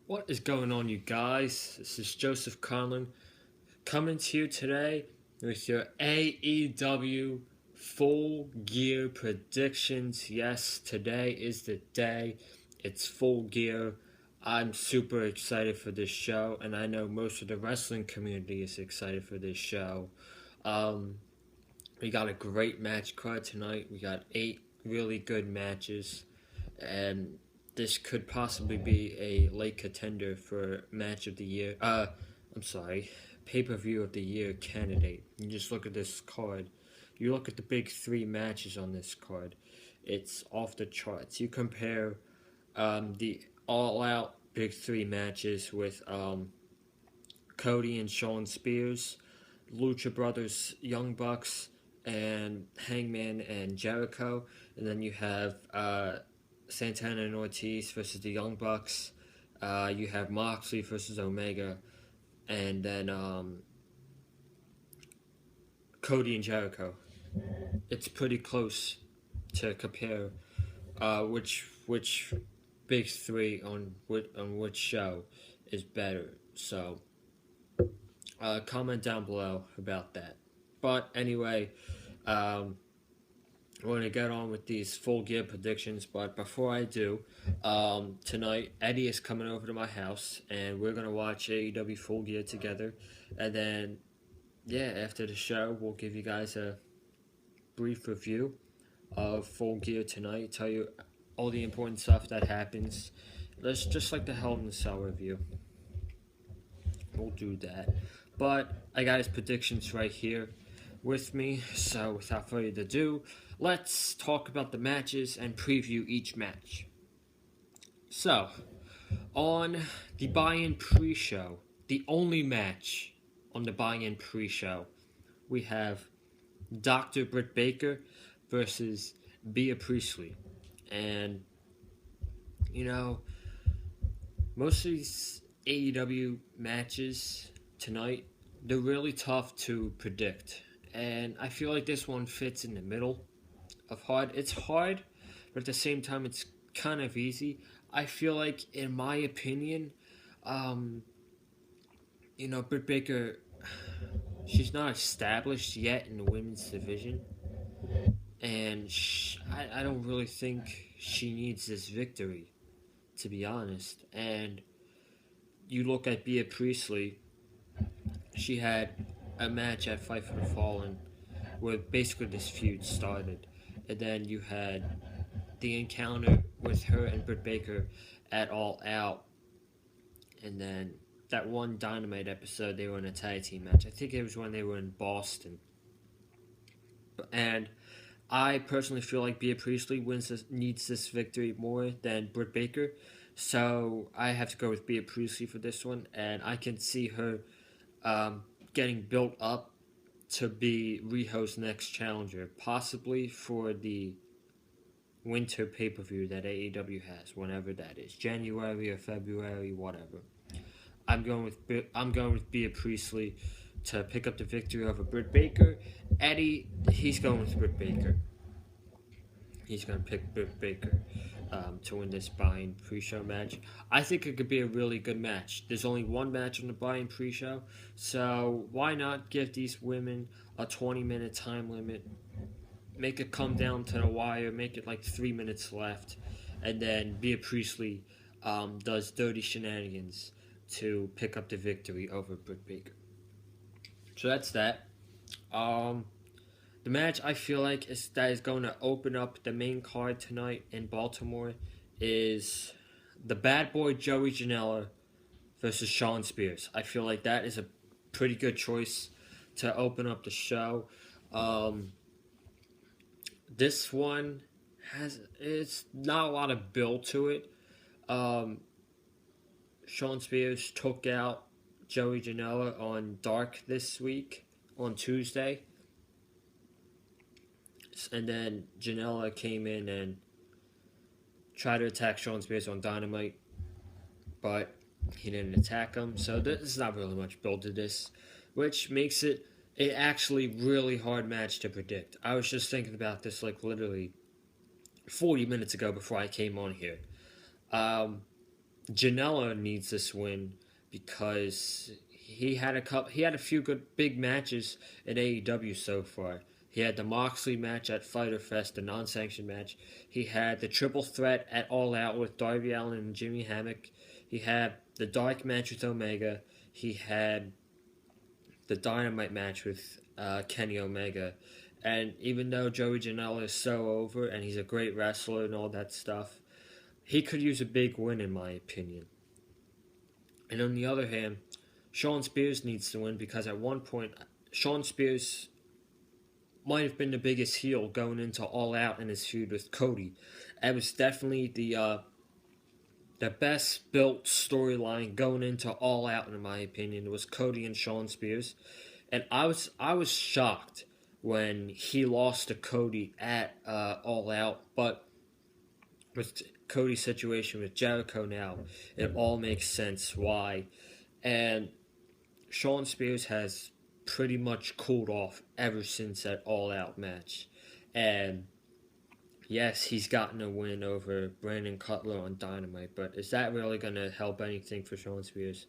What is going on, you guys? This is Joseph Conlon coming to you today with your AEW full gear predictions. Yes, today is the day. It's full gear. I'm super excited for this show, and I know most of the wrestling community is excited for this show. Um, we got a great match card tonight. We got 8 really good matches, and this could possibly be a late contender for match of the year. I'm sorry, pay-per-view of the year candidate. You just look at this card. You look at the big 3 matches on this card. It's off the charts. You compare the all-out big 3 matches with Cody and Shawn Spears, Lucha Brothers, Young Bucks, and Hangman and Jericho, and then you have Santana and Ortiz versus the Young Bucks. You have Moxley versus Omega, and then Cody and Jericho. It's pretty close to compare which big 3 on which show is better. So comment down below about that. But anyway, we're going to get on with these full gear predictions. But before I do, tonight Eddie is coming over to my house, and we're going to watch AEW Full Gear together. And then, after the show, we'll give you guys a brief review of Full Gear tonight, tell you all the important stuff that happens. Let's just like the Hell in the Cell review. We'll do that. But I got his predictions right here with me, so without further ado, let's talk about the matches and preview each match. So, on the buy-in pre-show, the only match on the buy-in pre-show, we have Dr. Britt Baker versus Bea Priestley. And, most of these AEW matches tonight, they're really tough to predict. And I feel like this one fits in the middle of hard. It's hard, but at the same time, it's kind of easy. I feel like, in my opinion, Britt Baker, she's not established yet in the women's division. And I don't really think she needs this victory, to be honest. And you look at Bea Priestley, she had a match at Fight for the Fallen where basically this feud started. And then you had the encounter with her and Britt Baker at All Out. And then that one Dynamite episode, they were in a tag team match. I think it was when they were in Boston. And I personally feel like Bea Priestley needs this victory more than Britt Baker. So I have to go with Bea Priestley for this one. And I can see her getting built up to be Riho's next challenger, possibly for the winter pay-per-view that AEW has, whenever that is, January or February, whatever. I'm going with Bea Priestley to pick up the victory over Britt Baker. Eddie, he's going with Britt Baker. He's going to pick Britt Baker to win this buy-in pre-show match. I think it could be a really good match. There's only one match on the buy-in pre-show, so why not give these women a 20-minute time limit, make it come down to the wire, make it like 3 minutes left, and then Bea Priestley does dirty shenanigans to pick up the victory over Britt Baker. So that's that. The match I feel like is going to open up the main card tonight in Baltimore is the Bad Boy Joey Janella versus Shawn Spears. I feel like that is a pretty good choice to open up the show. This one it's not a lot of build to it. Shawn Spears took out Joey Janela on Dark this week on Tuesday. And then Janela came in and tried to attack Shawn Spears on Dynamite, but he didn't attack him. So there's not really much build to this, which makes it an actually really hard match to predict. I was just thinking about this like literally 40 minutes ago before I came on here. Janella needs this win because he had a few good big matches in AEW so far. He had the Moxley match at Fyter Fest, the non-sanctioned match. He had the triple threat at All Out with Darby Allin and Jimmy Hammock. He had the dark match with Omega. He had the Dynamite match with Kenny Omega. And even though Joey Janela is so over and he's a great wrestler and all that stuff, he could use a big win in my opinion. And on the other hand, Shawn Spears needs to win because at one point, Shawn Spears might have been the biggest heel going into All Out in his feud with Cody. It was definitely the best built storyline going into All Out, in my opinion. It was Cody and Shawn Spears, and I was shocked when he lost to Cody at All Out. But with Cody's situation with Jericho now, it all makes sense why. And Shawn Spears has pretty much cooled off ever since that All Out match, and yes, he's gotten a win over Brandon Cutler on Dynamite, but is that really going to help anything for Shawn Spears?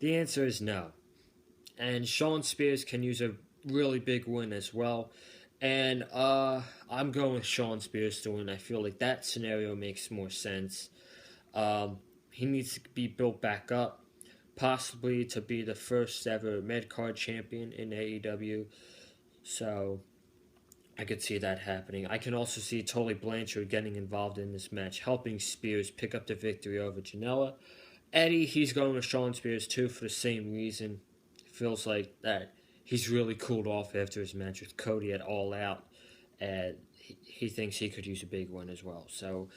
The answer is no. And Shawn Spears can use a really big win as well. And I'm going with Shawn Spears to win. I feel like that scenario makes more sense. He needs to be built back up, possibly to be the first ever mid-card champion in AEW. So I could see that happening. I can also see Tully Blanchard getting involved in this match, helping Spears pick up the victory over Janella. Eddie, he's going with Shawn Spears too for the same reason. It feels like that he's really cooled off after his match with Cody at All Out, and he thinks he could use a big one as well. So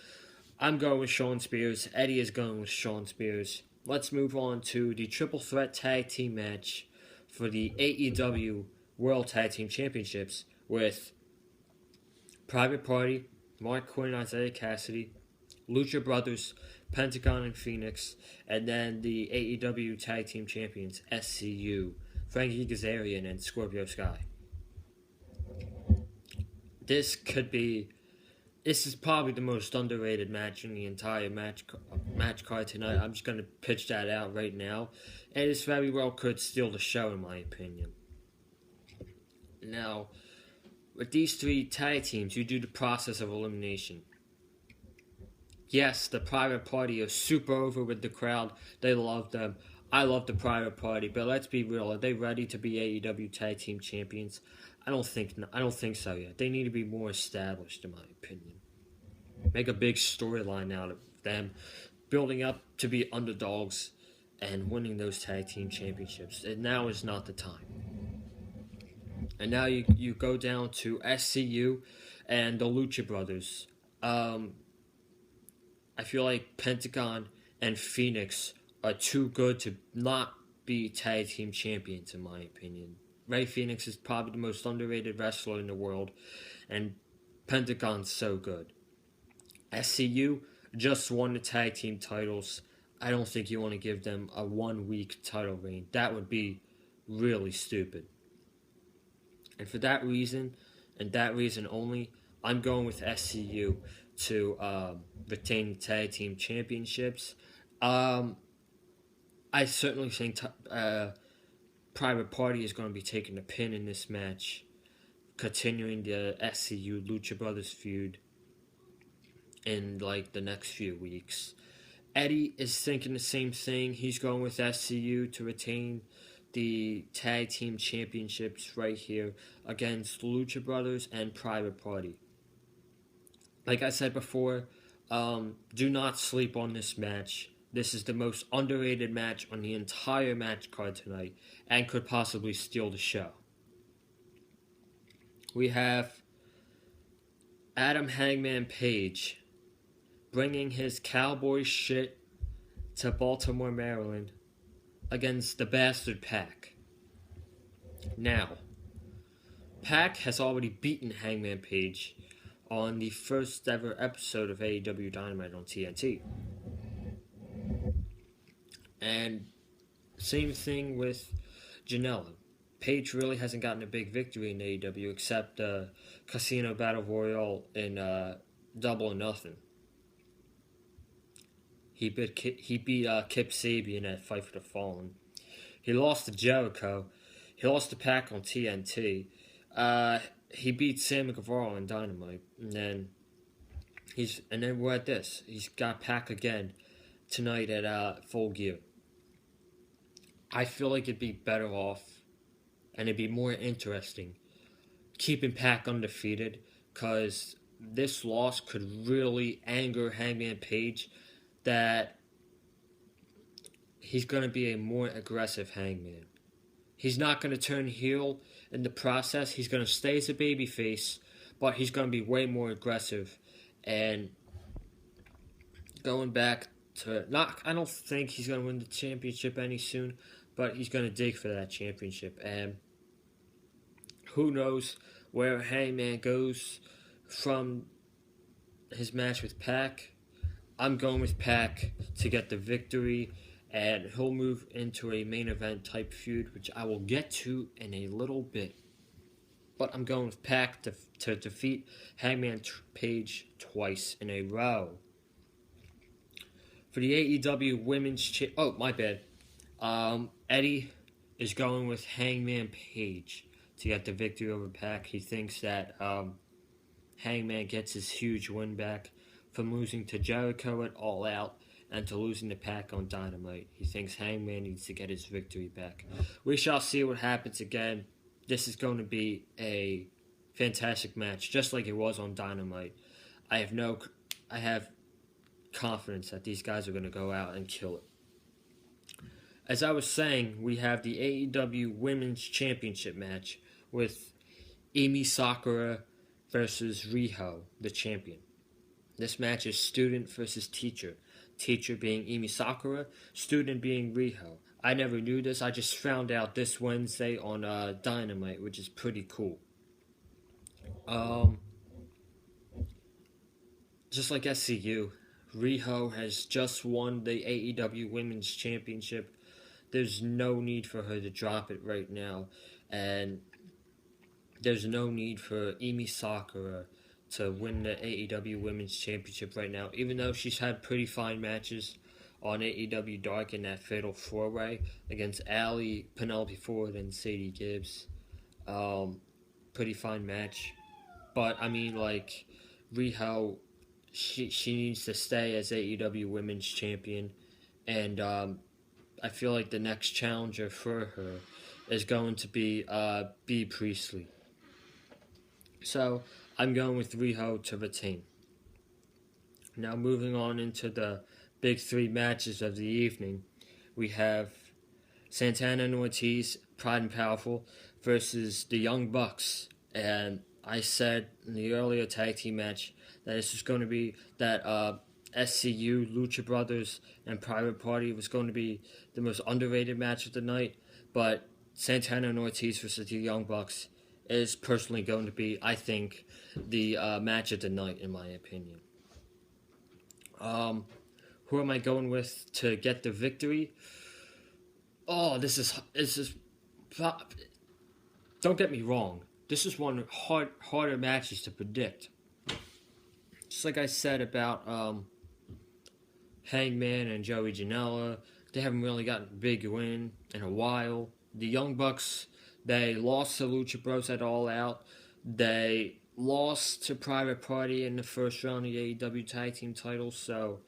I'm going with Shawn Spears. Eddie is going with Shawn Spears. Let's move on to the Triple Threat Tag Team match for the AEW World Tag Team Championships with Private Party, Mark Quinn, Isaiah Cassidy, Lucha Brothers, Pentagon and Phoenix, and then the AEW Tag Team Champions, SCU, Frankie Kazarian and Scorpio Sky. This is probably the most underrated match in the entire match card tonight. I'm just going to pitch that out right now. And this very well could steal the show, in my opinion. Now, with these three tag teams, you do the process of elimination. Yes, the Private Party is super over with the crowd. They love them. I love the Private Party, but let's be real. Are they ready to be AEW Tag Team Champions? I don't think so yet. They need to be more established, in my opinion. Make a big storyline out of them, building up to be underdogs and winning those tag team championships. And now is not the time. And now you go down to SCU and the Lucha Brothers. I feel like Pentagon and Phoenix are too good to not be tag team champions, in my opinion. Ray Phoenix is probably the most underrated wrestler in the world, and Pentagon's so good. SCU just won the tag team titles. I don't think you want to give them a 1 week title reign. That would be really stupid. And for that reason, and that reason only, I'm going with SCU to retain the tag team championships. I certainly think Private Party is going to be taking the pin in this match, continuing the SCU Lucha Brothers feud in like the next few weeks. Eddie is thinking the same thing. He's going with SCU to retain the tag team championships right here against Lucha Brothers and Private Party. Like I said before, do not sleep on this match. This is the most underrated match on the entire match card tonight and could possibly steal the show. We have Adam Hangman Page bringing his cowboy shit to Baltimore, Maryland against the Bastard Pac. Now, Pac has already beaten Hangman Page on the first ever episode of AEW Dynamite on TNT. And same thing with Janella. Page really hasn't gotten a big victory in AEW except Casino Battle Royale in Double or Nothing. He beat Kip Sabian at Fight for the Fallen. He lost to Jericho. He lost to Pac on TNT. He beat Sammy Guevara on Dynamite, and then we're at this. He's got Pac again tonight at Full Gear. I feel like it'd be better off, and it'd be more interesting, keeping Pac undefeated, because this loss could really anger Hangman Page that he's going to be a more aggressive Hangman. He's not going to turn heel in the process. He's going to stay as a babyface, but he's going to be way more aggressive. And going back to I don't think he's going to win the championship any soon, but he's going to dig for that championship. And who knows where Hangman goes from his match with Pac. I'm going with Pac to get the victory, and he'll move into a main event type feud, which I will get to in a little bit. But I'm going with Pac to defeat Hangman Page twice in a row. For the AEW Women's oh, my bad. Eddie is going with Hangman Page to get the victory over Pac. He thinks that Hangman gets his huge win back from losing to Jericho at All Out and to losing to Pac on Dynamite. He thinks Hangman needs to get his victory back. We shall see what happens again. This is going to be a fantastic match, just like it was on Dynamite. I have confidence that these guys are going to go out and kill it. As I was saying, we have the AEW Women's Championship match with Emi Sakura versus Riho, the champion. This match is student versus teacher. Teacher being Emi Sakura, student being Riho. I never knew this. I just found out this Wednesday on Dynamite, which is pretty cool. Just like SCU, Riho has just won the AEW Women's Championship. There's no need for her to drop it right now. And there's no need for Emi Sakura to win the AEW Women's Championship right now, even though she's had pretty fine matches on AEW Dark in that Fatal 4-Way against Allie, Penelope Ford, and Sadie Gibbs. Pretty fine match. But, I mean, like, Riho, she needs to stay as AEW Women's Champion. And I feel like the next challenger for her is going to be Bea Priestley. So, I'm going with Riho to retain. Now, moving on into the big three matches of the evening, we have Santana and Ortiz, Pride and Powerful, versus the Young Bucks. And I said in the earlier tag team match that this was going to be that SCU, Lucha Brothers, and Private Party was going to be the most underrated match of the night. But Santana and Ortiz versus the Young Bucks is personally going to be, I think, the match of the night, in my opinion. Who am I going with to get the victory? Oh, this is. Don't get me wrong. This is one of harder matches to predict. Just like I said about Hangman and Joey Janela, they haven't really gotten a big win in a while. The Young Bucks, they lost to Lucha Bros at All Out. They lost to Private Party in the first round of the AEW Tag Team titles, so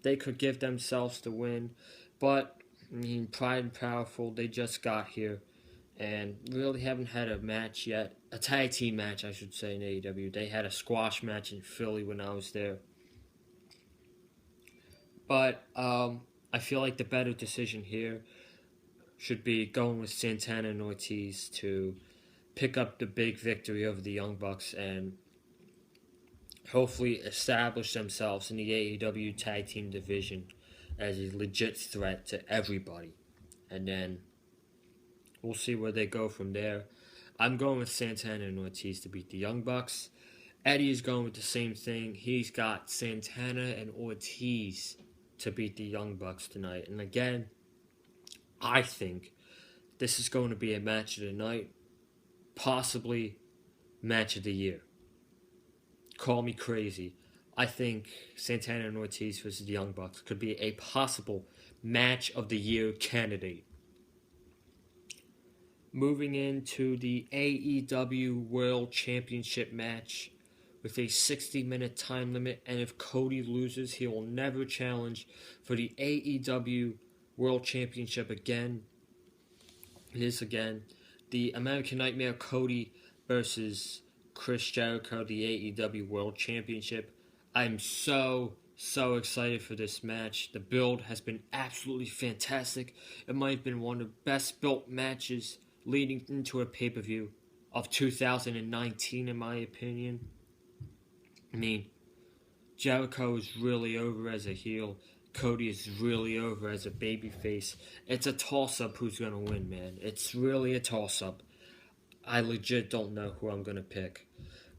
they could give themselves the win. But, I mean, Pride and Powerful, they just got here and really haven't had a match yet. A tag team match, I should say, in AEW. They had a squash match in Philly when I was there. But I feel like the better decision here should be going with Santana and Ortiz to pick up the big victory over the Young Bucks and hopefully establish themselves in the AEW Tag Team division as a legit threat to everybody. And then we'll see where they go from there. I'm going with Santana and Ortiz to beat the Young Bucks. Eddie is going with the same thing. He's got Santana and Ortiz to beat the Young Bucks tonight. And again, I think this is going to be a match of the night, possibly match of the year. Call me crazy. I think Santana and Ortiz versus the Young Bucks could be a possible match of the year candidate. Moving into the AEW World Championship match with a 60-minute time limit, and if Cody loses, he will never challenge for the AEW World Championship again. It is again the American Nightmare Cody versus Chris Jericho, the AEW World Championship. I'm so excited for this match. The build has been absolutely fantastic. It might have been one of the best built matches leading into a pay-per-view of 2019, in my opinion. I mean, Jericho is really over as a heel. Cody is really over as a babyface. It's a toss-up who's going to win, man. It's really a toss-up. I legit don't know who I'm going to pick.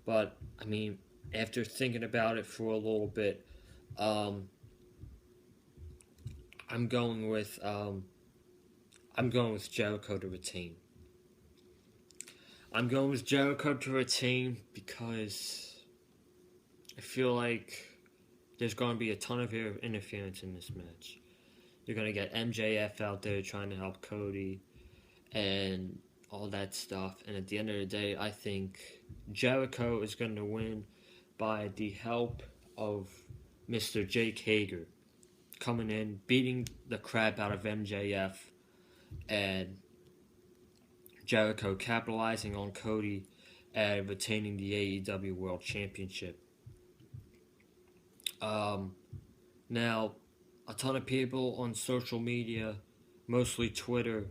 But, I mean, after thinking about it for a little bit, I'm going with Jericho to retain. I'm going with Jericho to retain because I feel like there's going to be a ton of interference in this match. You're going to get MJF out there trying to help Cody and all that stuff. And at the end of the day, I think Jericho is going to win by the help of Mr. Jake Hager coming in, beating the crap out of MJF, and Jericho capitalizing on Cody and retaining the AEW World Championship. Now, a ton of people on social media, mostly Twitter,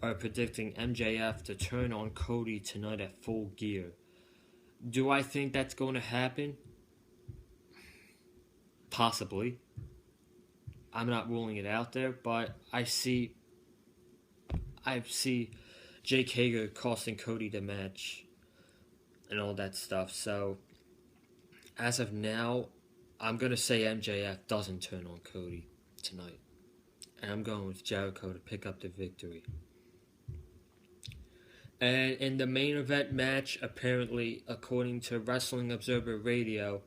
are predicting MJF to turn on Cody tonight at Full Gear. Do I think that's going to happen? Possibly. I'm not ruling it out there, but I see Jake Hager costing Cody the match and all that stuff. So, as of now, I'm going to say MJF doesn't turn on Cody tonight. And I'm going with Jericho to pick up the victory. And in the main event match, apparently, according to Wrestling Observer Radio,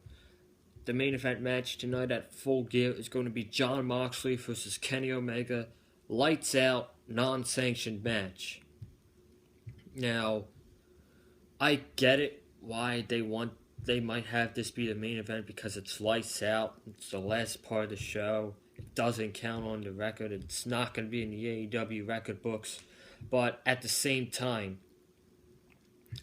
the main event match tonight at Full Gear is going to be Jon Moxley versus Kenny Omega. Lights out, non-sanctioned match. Now, I get it why they might have this be the main event because it's lights out. It's the last part of the show. It doesn't count on the record. It's not going to be in the AEW record books. But at the same time,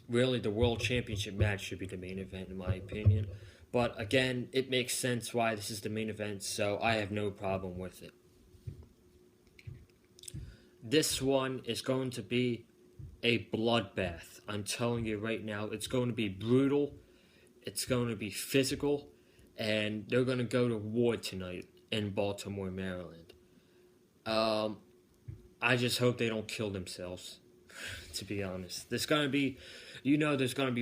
really the World Championship match should be the main event in my opinion. But again, it makes sense why this is the main event, so I have no problem with it. This one is going to be a bloodbath. I'm telling you right now, it's going to be brutal. It's going to be physical, and they're going to go to war tonight in Baltimore, Maryland. I just hope they don't kill themselves, to be honest. There's going to be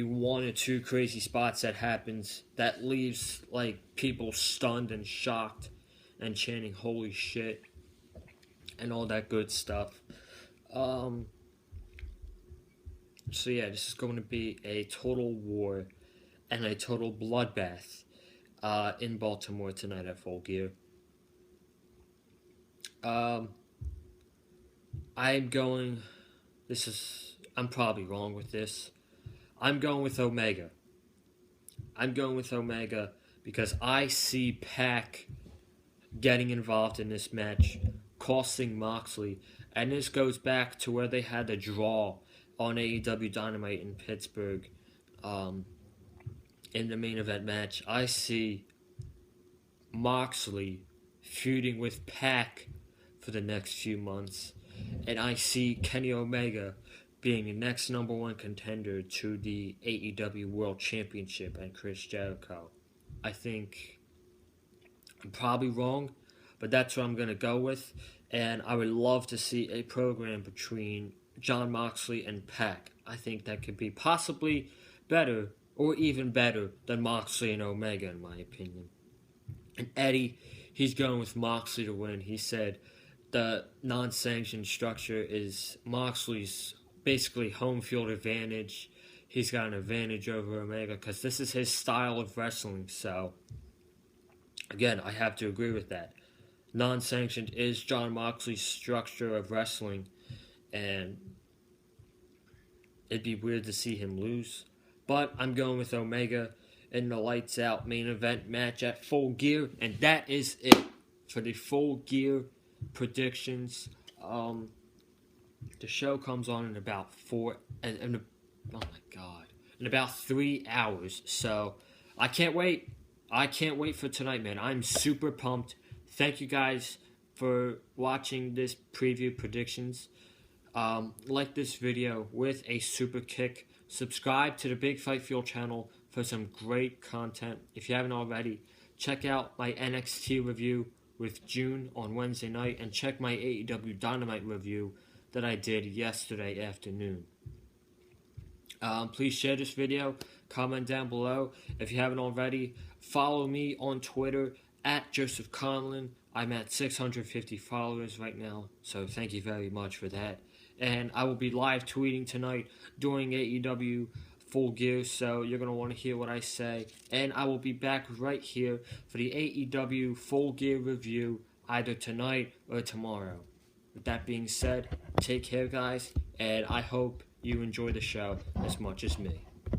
one or two crazy spots that happens that leaves, like, people stunned and shocked and chanting, holy shit, and all that good stuff. So yeah, this is going to be a total war and a total bloodbath in Baltimore tonight at Full Gear. I'm probably wrong with this. I'm going with Omega. Because I see Pac getting involved in this match, costing Moxley, and this goes back to where they had the draw on AEW Dynamite in Pittsburgh in the main event match. I see Moxley feuding with Pac for the next few months, and I see Kenny Omega being the next number one contender to the AEW World Championship and Chris Jericho. I think I'm probably wrong, but that's what I'm going to go with, and I would love to see a program between Jon Moxley and Pac. I think that could be possibly better, or even better, than Moxley and Omega, in my opinion. And Eddie, he's going with Moxley to win. He said the non-sanctioned structure is Moxley's basically home field advantage. He's got an advantage over Omega because this is his style of wrestling. So Again, I have to agree with that. Non-sanctioned is Jon Moxley's structure of wrestling, and it'd be weird to see him lose. But I'm going with Omega in the lights out main event match at Full Gear, and that is it for the Full Gear predictions. The show comes on in about in about 3 hours. So I can't wait. I can't wait for tonight, man. I'm super pumped. Thank you guys for watching this preview predictions. Like this video with a super kick. Subscribe to the Big Fight Fuel channel for some great content. If you haven't already, check out my NXT review with June on Wednesday night, and check my AEW Dynamite review that I did yesterday afternoon. Please share this video, comment down below. If you haven't already, follow me on Twitter at Joseph Conlon. I'm at 650 followers right now, so thank you very much for that. And I will be live tweeting tonight during AEW Full Gear, so you're going to want to hear what I say. And I will be back right here for the AEW Full Gear review either tonight or tomorrow. With that being said, take care, guys, and I hope you enjoy the show as much as me.